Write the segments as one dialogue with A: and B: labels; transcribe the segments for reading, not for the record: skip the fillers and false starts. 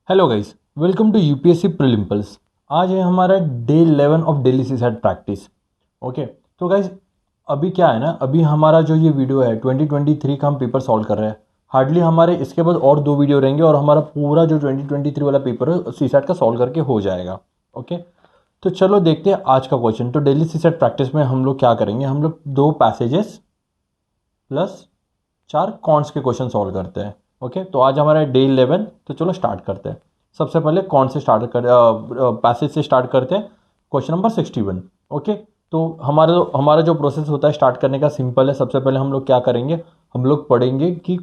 A: Hello guys, welcome to UPSC prelims. आज है हमारा day 11 of daily CSAT practice. Okay, तो गाइस अभी क्या है ना, अभी हमारा जो ये वीडियो है 2023 का हम पेपर सॉल्व कर रहे हैं। हार्डली हमारे इसके बाद और 2 वीडियो रहेंगे और हमारा पूरा जो 2023 वाला पेपर है सीसैट का सॉल्व करके हो जाएगा। ओके, तो चलो देखते हैं आज का क्वेश्चन। तो डेली सीसैट प्रैक्टिस में हम लोग क्या करेंगे, हम लोग 2 पैसेजेस प्लस 4 कॉन्ट्स के क्वेश्चन सॉल्व करते हैं। ओके, तो आज हमारा डे 11, तो चलो स्टार्ट करते हैं। सबसे पहले कौन से स्टार्ट कर पैसेज से स्टार्ट करते हैं, क्वेश्चन नंबर 61। ओके, तो हमारा जो प्रोसेस होता है स्टार्ट करने का सिंपल है। सबसे पहले हम लोग क्या करेंगे, हम लोग पढ़ेंगे कि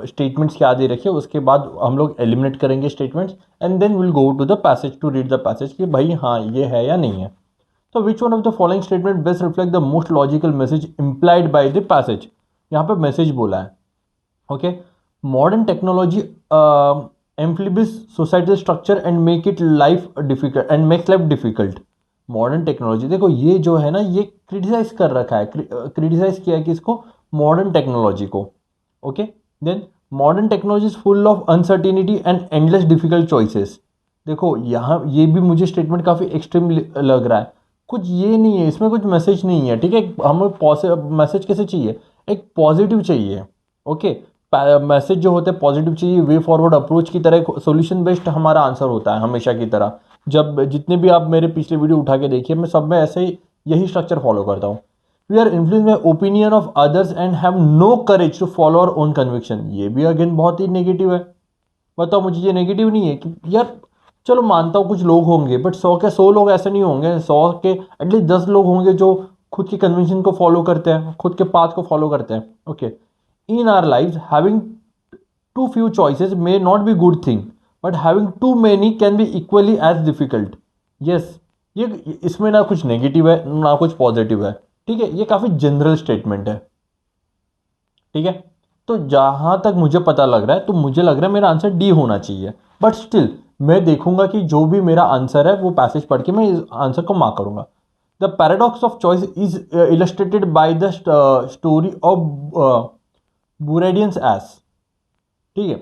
A: स्टेटमेंट्स क्या दे रखे, उसके बाद हम लोग एलिमिनेट करेंगे statements and then will go to the passage to read the passage कि भाई हाँ ये है या नहीं है। तो which one of the following statement best reflect the most logical message implied by the passage. यहाँ पे मैसेज बोला है। Okay, modern technology amplifies society structure and make it life difficult and makes life difficult. Modern technology, देखो ये जो है ना, ये क्रिटिसाइज कर रखा है, क्रिटिसाइज किया है कि इसको, मॉडर्न टेक्नोलॉजी को। Okay, then modern technology is full of uncertainty and endless difficult choices. देखो यहाँ ये भी मुझे स्टेटमेंट काफ़ी एक्सट्रीम लग रहा है। कुछ ये नहीं है, इसमें कुछ मैसेज नहीं है। ठीक है, हमें मैसेज कैसे चाहिए, एक पॉजिटिव चाहिए। ओके, मैसेज जो होते हैं पॉजिटिव चाहिए, वे फॉरवर्ड अप्रोच की तरह सोल्यूशन बेस्ड हमारा आंसर होता है हमेशा की तरह। जब जितने भी आप मेरे पिछले वीडियो उठा के देखिए, मैं सब में ऐसे ही यही स्ट्रक्चर फॉलो करता हूँ। We are influence by opinion of others and have no courage to follow our own conviction. ये भी अगेन बहुत ही नेगेटिव है। बताओ मुझे, ये नेगेटिव नहीं है कि यार, चलो मानता हूँ कुछ लोग होंगे, बट 100 के 100 लोग ऐसे नहीं होंगे। 100 के एटलीस्ट 10 लोग होंगे जो खुद की कन्वेंशन को फॉलो करते हैं, खुद के पाथ को फॉलो करते हैं। Okay, in our lives having too few choices may not be good thing, but having too many can be equally as difficult. Yes, ये इसमें ना कुछ नेगेटिव है ना कुछ पॉजिटिव है। ठीक है, ये काफी जनरल स्टेटमेंट है। ठीक है, तो जहां तक मुझे पता लग रहा है, तो मुझे लग रहा है मेरा आंसर डी होना चाहिए। बट स्टिल मैं देखूंगा कि जो भी मेरा आंसर है वो पैसेज पढ़ के मैं इस आंसर को मार्क करूंगा। The paradox of choice is illustrated by the story of Buridan's ass. ठीक है,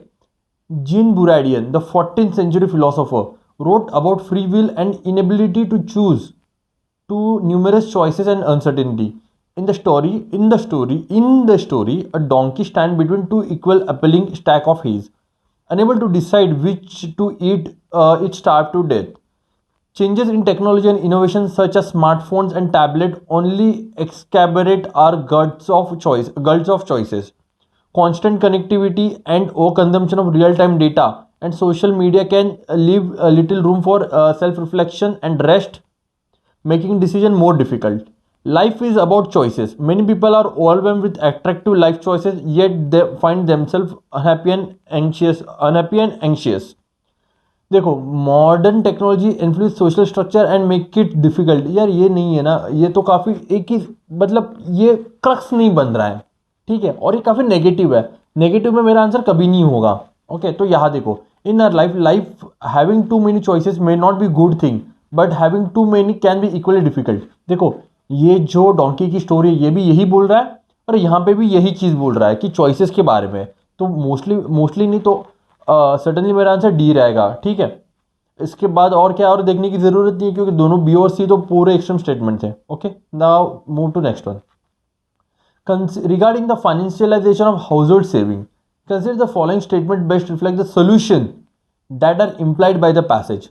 A: Jean Buridan, the 14th century philosopher, wrote about free will and inability to choose, to numerous choices and uncertainty. In the story, a donkey stands between two equal appealing stack of hays, unable to decide which to eat. It starved to death. Changes in technology and innovation such as smartphones and tablet only exacerbate our gults of choices. Constant connectivity and overconsumption of real-time data and social media can leave a little room for self-reflection and rest, making decision more difficult. Life is about choices. Many people are overwhelmed with attractive life choices, yet they find themselves unhappy and anxious. देखो, modern technology influence social structure and make it difficult. यार ये नहीं है ना, ये तो काफ़ी एक ही, मतलब ये क्रक्स नहीं बन रहा है। ठीक है, और ये काफ़ी नेगेटिव है। नेगेटिव में मेरा आंसर कभी नहीं होगा। ओके, तो यहाँ देखो, in our life having too many choices may not be good thing, but having too many can be equally difficult. देखो, ये जो डोंकी की स्टोरी है ये भी यही बोल रहा है और यहाँ पे भी यही चीज़ बोल रहा है कि चॉइसेस के बारे में। तो मोस्टली नहीं तो सडनली मेरा आंसर डी रहेगा। ठीक है, इसके बाद और क्या और देखने की जरूरत नहीं है, क्योंकि दोनों बी और सी तो पूरे एक्सट्रीम स्टेटमेंट थे। Okay, now move to next one. Regarding the financialization of household saving, consider the following statement best reflect the solution that are implied by the passage.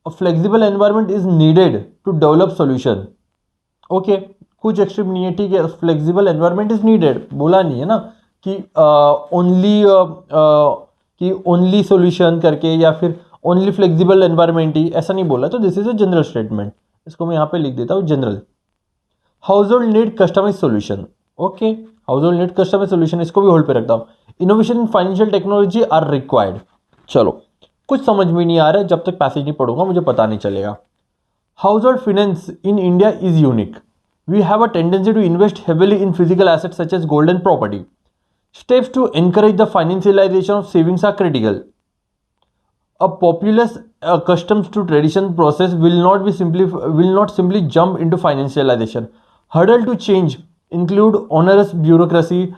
A: A flexible environment is needed to develop solution. Okay, कुछ extreme नहीं है। ठीक है, flexible environment is needed बोला नहीं है ना कि ओनली सॉल्यूशन करके या फिर ओनली फ्लेक्सिबल एनवायरनमेंट ही, ऐसा नहीं बोला। तो this is a general statement, इसको मैं यहाँ पे लिख देता हूँ general. Household need customise solution. Okay, household need customise solution, इसको भी होल्ड पे रखता हूँ। Innovation in financial technology are required. चलो, कुछ समझ में नहीं आ रहा है, जब तक पैसेज नहीं पढ़ूंगा मुझे पता नहीं चलेगा। Household finance in India is unique. We have a tendency to invest heavily in physical assets such as gold and property. Steps to encourage the financialization of savings are critical. A populace accustomed to tradition process will not simply jump into financialization. Hurdle to change include onerous bureaucracy,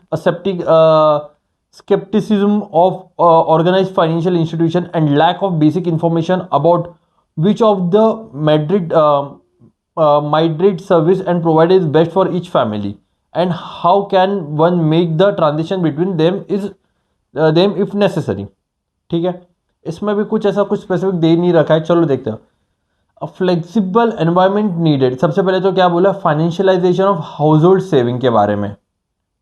A: skepticism of organized financial institution and lack of basic information about which of the Madrid service and provider is best for each family and how can one make the transition between them if necessary। ठीक है, इसमें भी कुछ ऐसा कुछ specific दे नहीं रखा है, चलो देखते हैं। अ फ्लेक्सिबल एनवायरनमेंट नीडेड, सबसे पहले तो क्या बोला, financialisation of household saving के बारे में।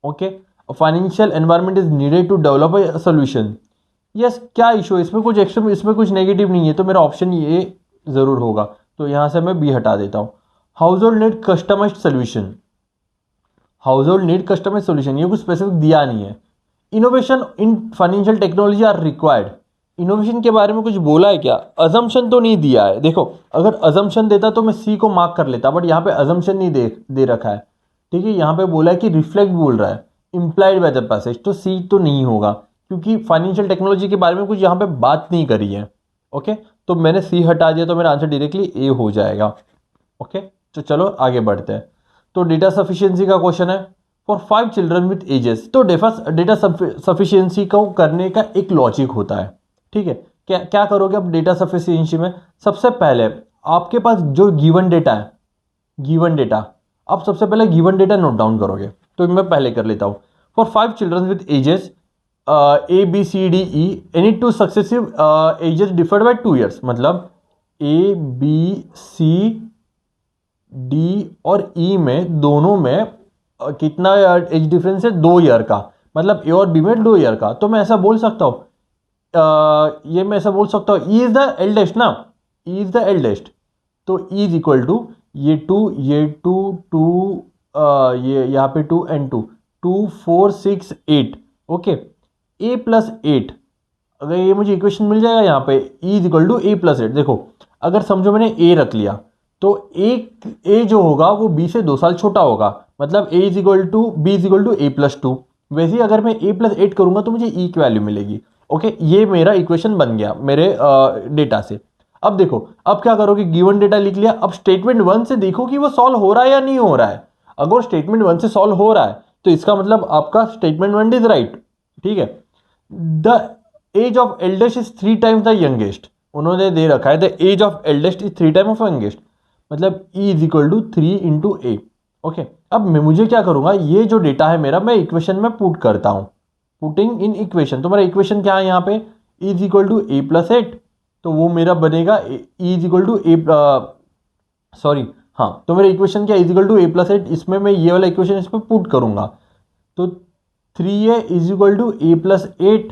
A: Okay, financial environment is needed to develop a solution. Yes, क्या इशू है इसमें, कुछ एक्स्ट्रा, इसमें कुछ नेगेटिव नहीं है, तो मेरा ऑप्शन ये ज़रूर होगा, तो यहाँ से मैं बी हटा देता हूँ। Household need customised solution, household need customised solution, ये कुछ स्पेसिफिक दिया नहीं है। Innovation in financial technology are required, innovation के बारे में कुछ बोला है क्या? अजम्पशन तो नहीं दिया है। देखो, अगर अजम्पशन देता तो मैं सी को मार्क कर लेता, बट यहाँ पे अजम्पशन नहीं दे रखा है। ठीक है, यहाँ पे बोला है कि रिफ्लेक्ट बोल रहा है, इम्प्लाइड बाय द पैसेज, तो सी तो नहीं होगा क्योंकि फाइनेंशियल टेक्नोलॉजी के बारे में कुछ यहाँ पे बात नहीं करी है। ओके, तो मैंने सी हटा दिया, तो मेरा आंसर डायरेक्टली ए हो जाएगा। ओके, तो चलो आगे बढ़ते हैं। तो डेटा सफिशिएंसी का क्वेश्चन है फॉर 5 चिल्ड्रन विथ एजेस। तो डेटा सफिशिएंसी को करने का एक लॉजिक होता है। ठीक है, क्या करोगे अब डेटा सफिशिएंसी में? सबसे पहले आपके पास जो गिवन डेटा है, गिवन डेटा, आप सबसे पहले गिवन डेटा नोट डाउन करोगे, तो मैं पहले कर लेता हूँ। For 5 children with ages A B C D E, any two successive ages differed by 2 years, मतलब ए बी सी डी और ई में दोनों में कितना एज डिफरेंस है? 2 ईयर का, मतलब ए और बी में 2 ईयर का। तो मैं ऐसा बोल सकता हूँ, ये मैं ऐसा बोल सकता हूँ, ई इज द एल्डेस्ट ना, ई इज द एल्डेस्ट, तो ई इज इक्वल टू ये 2, ये 2, 2, ये यहाँ पे 2 एंड 2, 2 4 6 8। ओके, ए प्लस 8, अगर ये मुझे इक्वेशन मिल जाएगा यहाँ पे, E is equal to A plus 8। देखो, अगर समझो मैंने ए रख लिया, तो ए जो होगा वो बी से 2 साल छोटा होगा, मतलब A is equal to B is equal to A plus 2। वैसे ही अगर मैं ए प्लस 8 करूंगा तो मुझे ई की वैल्यू मिलेगी। ओके, ये मेरा इक्वेशन बन गया मेरे डेटा से। अब देखो, अब क्या करोगे, गिवन डेटा लिख लिया, अब स्टेटमेंट 1 से देखो कि वो सॉल्व हो रहा है या नहीं हो रहा है। अगर स्टेटमेंट 1 से सॉल्व हो रहा है तो इसका मतलब आपका स्टेटमेंट 1 इज राइट। ठीक है, the age of eldest is 3 times the youngest, उन्होंने दे रखा है the age of eldest is 3 time of youngest, मतलब E is equal to 3 into A. Okay, अब मैं मुझे क्या करूंगा, ये जो डेटा है मेरा, मैं इक्वेशन में पुट करता हूं, पुटिंग इन इक्वेशन। तो मेरा इक्वेशन क्या है यहाँ पे, E is equal to A plus 8, तो वो मेरा बनेगा E is equal to A, sorry हाँ, तो मेरा इक्वेशन क्या, is equal to A plus 8, इसमें मैं ये वाला इक्वेशन इसमें पुट करूंगा, तो 3a is equal to A plus 8,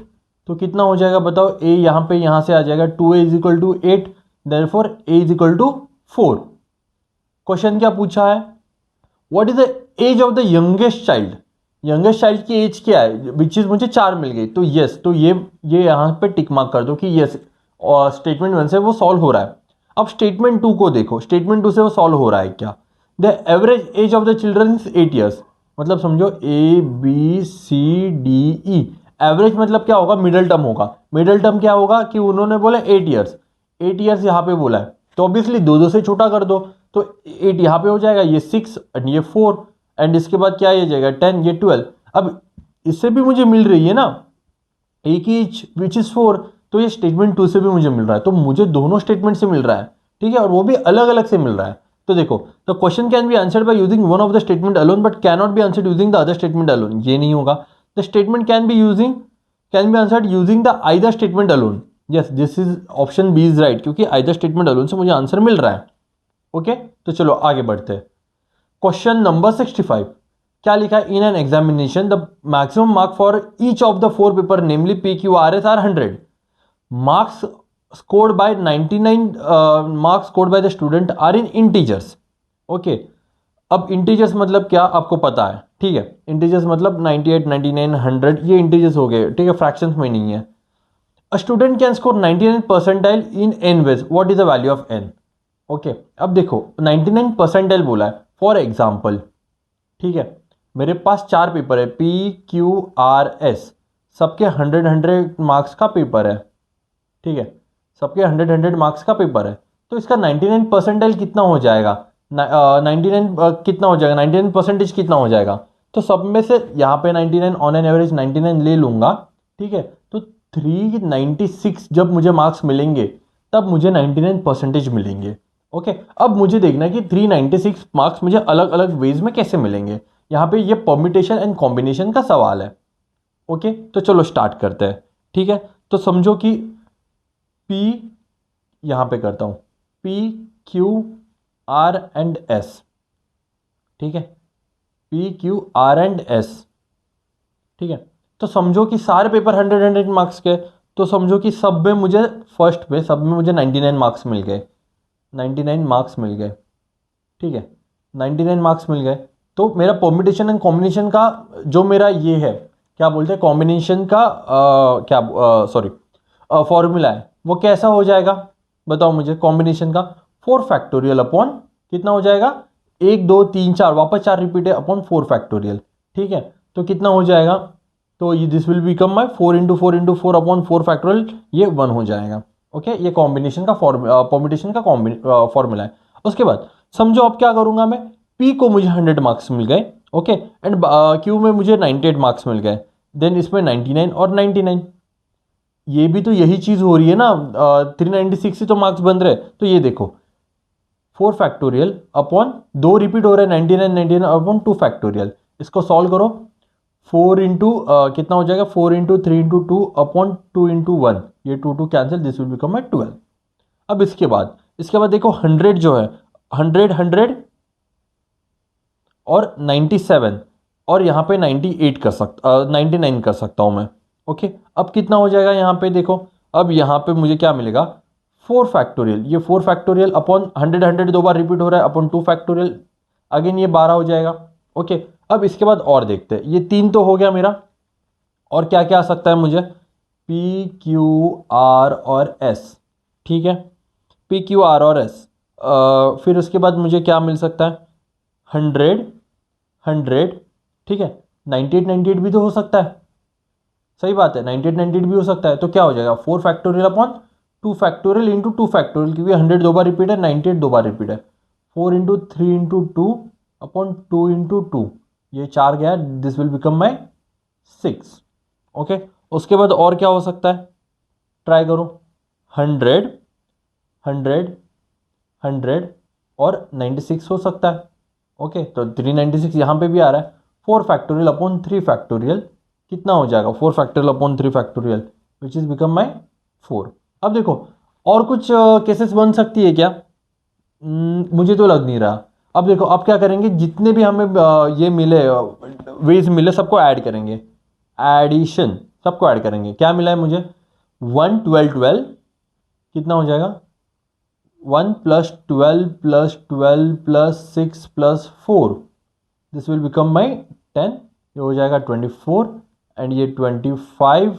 A: तो कितना हो जाएगा बताओ, a यहाँ पे यहाँ से आ जाएगा, 2a is equal to 8, therefore a is equal to 4। Question क्या पूछा है, what is the age of the youngest child, youngest child की एज क्या है, विच इज मुझे 4 मिल गई, तो यस, तो ये यहाँ पे टिक मार्क कर दो कि यस, और स्टेटमेंट 1 से वो सॉल्व हो रहा है। अब स्टेटमेंट 2 को देखो, स्टेटमेंट 2 से वो सॉल्व हो रहा है क्या, the average age of the children is 8 years, मतलब समझो A B C D E, average मतलब क्या होगा, मिडल टर्म होगा। मिडल टर्म क्या होगा कि उन्होंने बोला 8 ईयर्स, 8 ईयर्स यहाँ पे बोला है, तो ऑब्वियसली 2 से छोटा कर दो, तो 8 यहाँ पे हो जाएगा, ये 6 एंड ये 4 एंड इसके बाद क्या ये जाएगा 10, ये 12। अब इससे भी मुझे मिल रही है ना एक ईच विच इज 4, तो ये स्टेटमेंट 2 से भी मुझे मिल रहा है, तो मुझे दोनों स्टेटमेंट से मिल रहा है। ठीक है, और वो भी अलग अलग से मिल रहा है। तो देखो, the question can be answered by using one of the statement alone but can not be answered using the other statement alone, ये नहीं होगा। The statement can be answered using the either statement alone, yes this is option B is right, क्योंकि either statement alone से मुझे answer मिल रहा है। Okay, तो चलो आगे बढ़ते हैं। क्वेश्चन नंबर 65, क्या लिखा है, in an examination the maximum mark for each of the 4 paper namely P Q R S R 100, marks scored by 99 marks scored by the student are in integers। Okay, अब integers मतलब क्या आपको पता है, ठीक है, इंटीजर्स मतलब 98 99 100 ये इंटीजर्स हो गए, ठीक है, फ्रैक्शंस में नहीं है। A student can score 99 percentile in n ways, what is the value of n. Okay, अब देखो 99 परसेंटाइल बोला है, फॉर एग्जाम्पल, ठीक है, मेरे पास 4 पेपर है पी क्यू आर एस, सबके 100 मार्क्स का पेपर है, ठीक है, सबके 100 मार्क्स का पेपर है, तो इसका 99 परसेंटाइल कितना हो जाएगा, 99 कितना हो जाएगा, 99 परसेंटेज कितना हो जाएगा, तो सब में से यहाँ पे 99 ऑन एन एवरेज 99 ले लूँगा, ठीक है। तो 396 जब मुझे मार्क्स मिलेंगे तब मुझे 99% मिलेंगे। ओके, अब मुझे देखना है कि 396 मार्क्स मुझे अलग अलग वेज में कैसे मिलेंगे। यहाँ पे ये परम्यूटेशन एंड कॉम्बिनेशन का सवाल है। ओके, तो चलो स्टार्ट करते हैं। ठीक है, तो समझो कि P, यहाँ पे करता हूँ P Q R and S। ठीक है, P Q R and S। ठीक है, तो समझो कि सारे पेपर 100 मार्क्स के, तो समझो कि सब में मुझे फर्स्ट पे सब में मुझे 99 मार्क्स मिल गए। 99 मार्क्स मिल गए। ठीक है, 99 मार्क्स मिल गए। तो मेरा परम्यूटेशन एंड कॉम्बिनेशन का जो मेरा ये है, क्या बोलते हैं, कॉम्बिनेशन का क्या सॉरी फॉर्मूला है, वो कैसा हो जाएगा बताओ मुझे। कॉम्बिनेशन का 4 फैक्टोरियल अपॉन कितना हो जाएगा, 1 2 3 4, वापस 4 रिपीट है, अपॉन 4 फैक्टोरियल। ठीक है, तो कितना हो जाएगा, तो ये this will become my 4 into 4 into 4 upon 4 factorial, ये 1 हो जाएगा। ओके, ये कॉम्बिनेशन का परम्यूटेशन का फॉर्मूला है। उसके बाद समझो अब क्या करूंगा मैं, पी को मुझे 100 मार्क्स मिल गए। ओके, एंड क्यू में मुझे 98 मार्क्स मिल गए। देन इसमें 99 और 99, ये भी तो यही चीज हो रही है ना। 396 से तो मार्क्स बन रहे, तो ये देखो 4 फैक्टोरियल अपॉन 2 रिपीट हो रहे हैं, 99 99 अपॉन 2 फैक्टोरियल। इसको सॉल्व करो, 4 इंटू कितना हो जाएगा, 4 इंटू 3 इंटू 2 अपॉन 2 इंटू 1, ये 2 2 cancel, this will become my 12। अब इसके बाद देखो 100 जो है, 100 100 और 97, और यहाँ पे 98 कर सकता 99 कर सकता हूँ मैं। ओके, अब कितना हो जाएगा यहाँ पे देखो, अब यहाँ पे मुझे क्या मिलेगा, 4 फैक्टोरियल, ये 4 फैक्टोरियल अपॉन 100 100 दो बार रिपीट हो रहा है, अपॉन 2 फैक्टोरियल, अगेन ये 12 हो जाएगा। ओके, अब इसके बाद और देखते हैं, ये 3 तो हो गया मेरा, और क्या क्या आ सकता है मुझे, पी क्यू आर और एस। ठीक है, पी क्यू आर और एस। फिर उसके बाद मुझे क्या मिल सकता है, 100 100। ठीक है, 98 98 भी तो हो सकता है, सही बात है, 98 98 भी हो सकता है। तो क्या हो जाएगा, 4 factorial upon 2 factorial into 2 factorial, क्योंकि 100 दो बार रिपीट है, 98 दो बार रिपीट है। 4 इंटू 3 इंटू 2 अपॉन 2 इंटू 2, ये 4 गया, this will become my 6। Okay, उसके बाद और क्या हो सकता है, ट्राई करो, 100 100 100 और 96 हो सकता है। ओके, तो 396 यहाँ पे भी आ रहा है। 4 फैक्टोरियल अपॉन 3 फैक्टोरियल कितना हो जाएगा, 4 factorial upon 3 factorial, which is become my 4। अब देखो और कुछ केसेस बन सकती है क्या, मुझे तो लग नहीं रहा। अब देखो, अब क्या करेंगे, जितने भी हमें ये मिले वेज मिले, सबको ऐड करेंगे, एडिशन, सबको ऐड करेंगे। क्या मिला है मुझे, 1 12 12, कितना हो जाएगा, 1 plus 12 plus 12 plus 6 plus 4, this will become my 10, ये हो जाएगा 24, एंड ये 25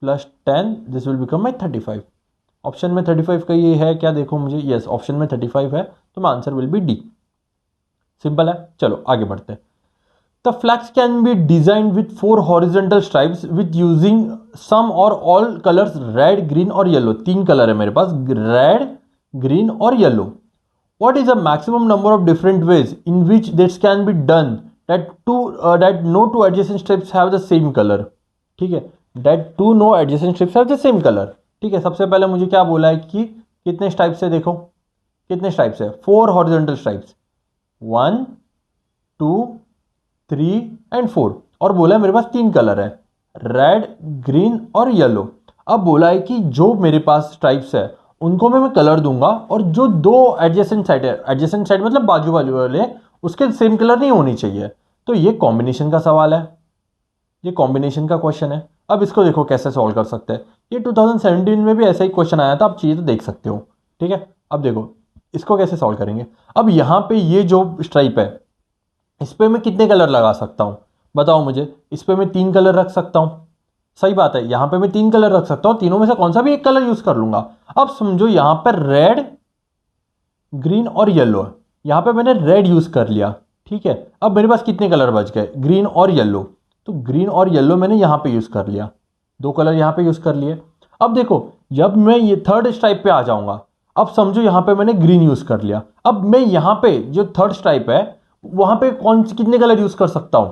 A: plus 10, this will become my 35। Option में 35 का ये है क्या, देखो मुझे, यस ऑप्शन में 35 है, तो मैं answer will be D. Simple है, चलो आगे बढ़ते हैं। The flags can be design with 4 horizontal stripes with using some और ऑल कलर्स रेड ग्रीन और येलो। 3 कलर है मेरे पास, रेड ग्रीन और yellow. What is the maximum number of different ways in which this can be done that no two adjacent strips have the same color? ठीक है, that two no adjacent strips have the same color। ठीक है, सबसे पहले मुझे क्या बोला है कि कितने स्ट्राइप्स है, देखो कितने स्ट्राइप्स है, 4 हॉरिजॉन्टल स्ट्राइप्स, 1 2 3 एंड 4, और बोला है मेरे पास 3 कलर है, रेड ग्रीन और येलो। अब बोला है कि जो मेरे पास स्ट्राइप्स है उनको मैं कलर दूंगा, और जो 2 एडजेसेंट साइड है, एडजेसेंट साइड मतलब बाजू बाजू वाले, उसके सेम कलर नहीं होनी चाहिए। तो ये कॉम्बिनेशन का सवाल है, ये कॉम्बिनेशन का क्वेश्चन है। अब इसको देखो कैसे सॉल्व कर सकते हैं, ये 2017 में भी ऐसा ही क्वेश्चन आया था, आप चाहिए तो देख सकते हो। ठीक है, अब देखो इसको कैसे सॉल्व करेंगे। अब यहाँ पे ये जो स्ट्राइप है, इस पर मैं कितने कलर लगा सकता हूँ बताओ मुझे, इस पर मैं 3 कलर रख सकता हूँ, सही बात है, यहां पे मैं 3 कलर रख सकता हूं, तीनों में से कौन सा भी एक कलर यूज कर लूंगा। अब समझो यहां पर रेड ग्रीन और येलो है, यहां पे मैंने रेड यूज कर लिया। ठीक है, अब मेरे पास कितने कलर बच गए, ग्रीन और येलो, तो ग्रीन और येलो मैंने यहां पे यूज कर लिया, 2 कलर यहां पे यूज कर लिए। अब देखो जब मैं ये थर्ड स्ट्राइप पे आ जाऊंगा, अब समझो यहां पे मैंने ग्रीन यूज कर लिया, अब मैं यहां पे जो थर्ड स्ट्राइप है वहां पे कितने कलर यूज कर सकता हूं,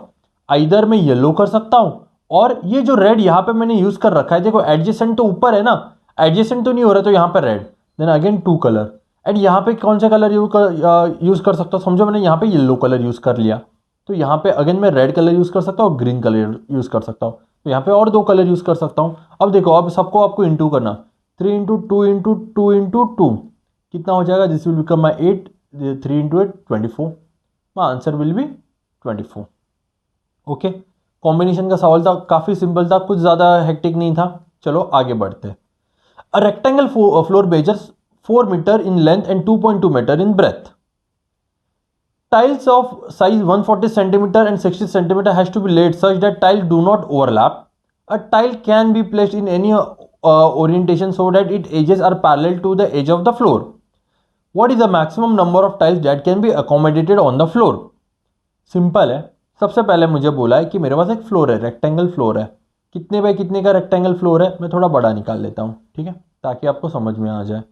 A: आइदर मैं येलो कर सकता हूं और ये जो रेड यहाँ पे मैंने यूज़ कर रखा है, देखो एडजेसेंट तो ऊपर है ना, एडजेसेंट तो नहीं हो रहा, तो यहाँ पे red, then again 2 colour. And यहाँ पे कौन सा कलर यूज़ कर सकता हूँ, समझो मैंने यहाँ पे येलो कलर यूज़ कर लिया, तो यहाँ पे अगेन मैं रेड कलर यूज़ कर सकता हूँ, ग्रीन कलर यूज़ कर सकता हूँ, तो यहाँ पे और 2 कलर यूज़ कर सकता हूँ। अब देखो, अब सबको आपको इंटू करना, 3 into two into two into two कितना हो जाएगा, this will become my 8, 3 into 8 24, my answer will B 24। Okay, combination का सवाल था, काफ़ी सिंपल था, कुछ ज़्यादा हेक्टिक नहीं था। चलो आगे बढ़ते हैं। A rectangle floor measures 4 metre in length and 2.2 meter in breadth. Tiles of size 140 centimeter and 60 centimeter has to be laid such that tiles do not overlap. A tile can be placed in any orientation so that its edges are parallel to the edge of the floor. What is the maximum number of tiles that can be accommodated on the floor? Simple है। सबसे पहले मुझे बोला है कि मेरे पास एक floor है, रेक्टेंगल फ्लोर है। कितने बाय कितने का रेक्टेंगल फ्लोर है, मैं थोड़ा बड़ा निकाल लेता हूँ, ठीक है, ताकि आपको समझ में आ जाए।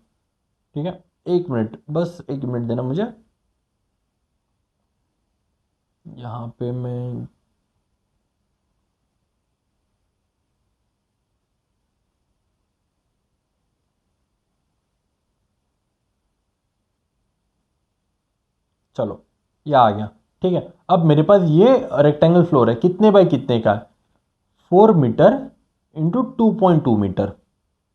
A: ठीक है, 1 मिनट, बस 1 मिनट देना मुझे। यहाँ पे मैं चलो ये आ गया। ठीक है, अब मेरे पास ये रेक्टेंगल फ्लोर है, कितने बाय कितने का है, 4 मीटर इंटू 2.2 मीटर।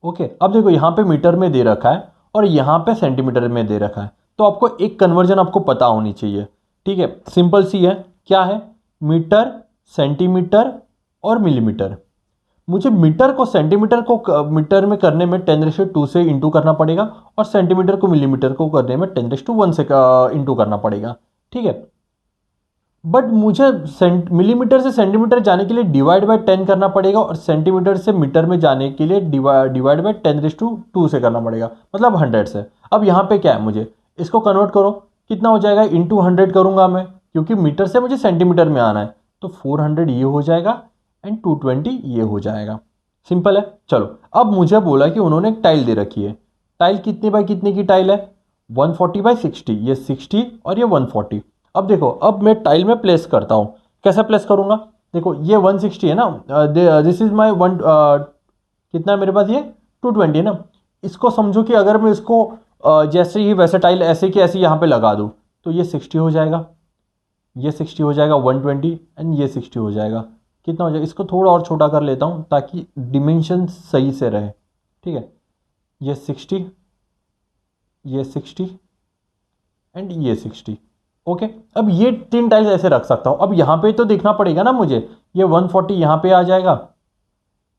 A: ओके, अब देखो यहाँ पे मीटर में दे रखा है और यहाँ पे सेंटीमीटर में दे रखा है, तो आपको एक कन्वर्जन आपको पता होनी चाहिए। ठीक है, सिंपल सी है, क्या है, मीटर, सेंटीमीटर और मिलीमीटर। मुझे मीटर को सेंटीमीटर को मीटर में करने में 10⁻² से इंटू करना पड़ेगा, और सेंटीमीटर को मिलीमीटर को करने में 10⁻1 से इंटू करना पड़ेगा। ठीक है, बट मुझे मिलीमीटर से सेंटीमीटर जाने के लिए डिवाइड बाय 10 करना पड़ेगा, और सेंटीमीटर से मीटर में जाने के लिए डिवाइड बाय 10⁻² से करना पड़ेगा, मतलब 100 से। अब यहाँ पे क्या है, मुझे इसको कन्वर्ट करो, कितना हो जाएगा, इंटू 100 करूँगा मैं, क्योंकि मीटर से मुझे सेंटीमीटर में आना है, तो 400 ये हो जाएगा एंड 220 ये हो जाएगा। सिंपल है। चलो, अब मुझे बोला कि उन्होंने एक टाइल दे रखी है, टाइल कितने बाय कितने की टाइल है, 140/60, ये 60 और ये 140। अब देखो, अब मैं टाइल में प्लेस करता हूँ, कैसे प्लेस करूँगा, देखो ये 160 है ना, दिस इज माई वन, कितना है मेरे पास, ये 220 है ना। इसको समझो कि अगर मैं इसको जैसे ही वैसे टाइल ऐसे की ऐसे यहाँ पे लगा दूँ, तो ये 60 हो जाएगा, ये 60 हो जाएगा, 120 एंड ये 60 हो जाएगा। कितना हो जाएगा, इसको थोड़ा और छोटा कर लेता हूँ ताकि डिमेंशन सही से रहे। ठीक है, ये 60, ये 60 एंड ये 60। ओके, अब ये 3 टाइल्स ऐसे रख सकता हूँ। अब यहाँ पे तो देखना पड़ेगा ना मुझे, ये 140 यहाँ पे आ जाएगा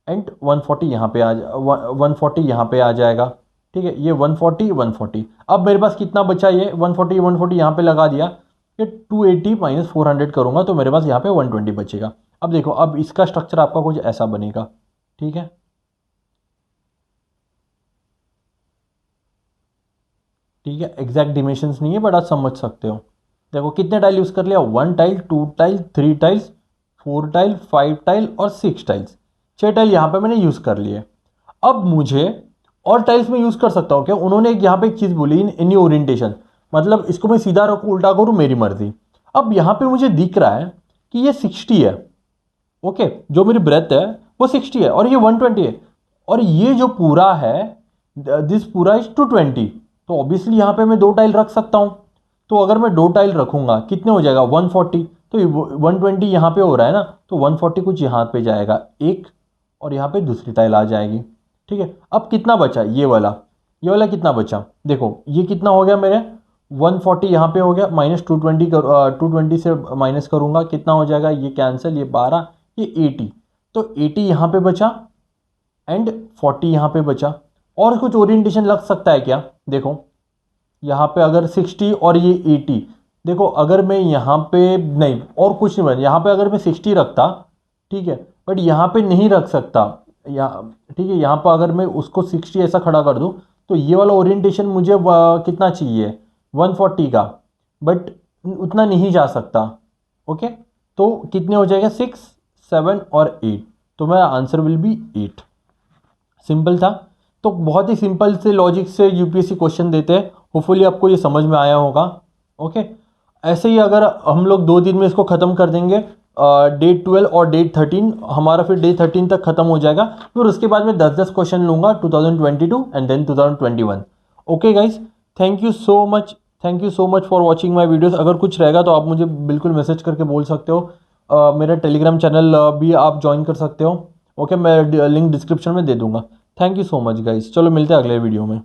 A: एंड 140 यहाँ पे 140 यहाँ पे आ जाएगा। ठीक है, ये 140 140। अब मेरे पास कितना बचा, ये 140 140 यहाँ पे लगा दिया, ये 280 माइनस 400 करूँगा तो मेरे पास यहाँ पे 120 बचेगा। अब देखो, अब इसका स्ट्रक्चर आपका कुछ ऐसा बनेगा। ठीक है, ठीक है, एग्जैक्ट डिमेंशंस नहीं है बट आप समझ सकते हो। देखो कितने टाइल यूज़ कर लिया, 1 tile, 2 tile, 3 tiles, 4 tile, 5 tile और 6 टाइल्स। 6 टाइल यहाँ पे मैंने यूज़ कर लिए। अब मुझे और टाइल्स में यूज़ कर सकता हूँ क्या, उन्होंने यहाँ पे एक चीज़ बोली, इन एनी ओरिएंटेशन, मतलब इसको मैं सीधा रखूँ उल्टा करूँ मेरी मर्जी। अब यहाँ पे मुझे दिख रहा है कि ये 60 है। ओके, जो मेरी ब्रेथ है वो 60 है और ये 120 है, और ये जो पूरा है, दिस पूरा इज 220। तो ऑब्वियसली यहाँ पे मैं 2 टाइल रख सकता हूँ। तो अगर मैं 2 टाइल रखूँगा कितने हो जाएगा, 140। तो 120 यहाँ पे हो रहा है ना, तो 140 कुछ यहाँ पे जाएगा एक, और यहाँ पे दूसरी टाइल आ जाएगी। ठीक है, अब कितना बचा, ये वाला कितना बचा, देखो ये कितना हो गया मेरे, 140 यहाँ पे हो गया, माइनस 220 220 से माइनस करूँगा, कितना हो जाएगा, ये कैंसिल, ये 12, ये 80। तो 80 यहाँ पे बचा एंड 40 यहाँ पे बचा। और कुछ ओरिएंटेशन लग सकता है क्या, देखो यहाँ पे अगर 60 और ये 80, देखो अगर मैं यहाँ पे नहीं, और कुछ नहीं बना, यहाँ पे अगर मैं 60 रखता, ठीक है, बट यहाँ पे नहीं रख सकता, यहाँ, ठीक है, यहाँ पर अगर मैं उसको 60 ऐसा खड़ा कर दूँ, तो ये वाला ओरिएंटेशन मुझे कितना चाहिए, 140 का, बट उतना नहीं जा सकता। ओके, तो कितने हो जाएगा, 6 7 और 8, तो मेरा आंसर विल बी 8। सिंपल था। तो बहुत ही सिंपल से लॉजिक से यूपीएससी क्वेश्चन देते हैं, होपफुली आपको ये समझ में आया होगा। ओके, ऐसे ही अगर हम लोग 2 दिन में इसको ख़त्म कर देंगे, डे 12 और डे 13, हमारा फिर डे 13 तक ख़त्म हो जाएगा। फिर उसके बाद में 10-10 क्वेश्चन लूँगा 2022 and then 2021। Okay guys, thank you so much, thank you so much for watching my videos. अगर कुछ रहेगा तो आप मुझे बिल्कुल मैसेज करके बोल सकते हो। मेरा टेलीग्राम चैनल भी आप ज्वाइन कर सकते हो। ओके, मैं लिंक डिस्क्रिप्शन में दे दूँगा। Thank you so much guys, चलो मिलते हैं अगले वीडियो में।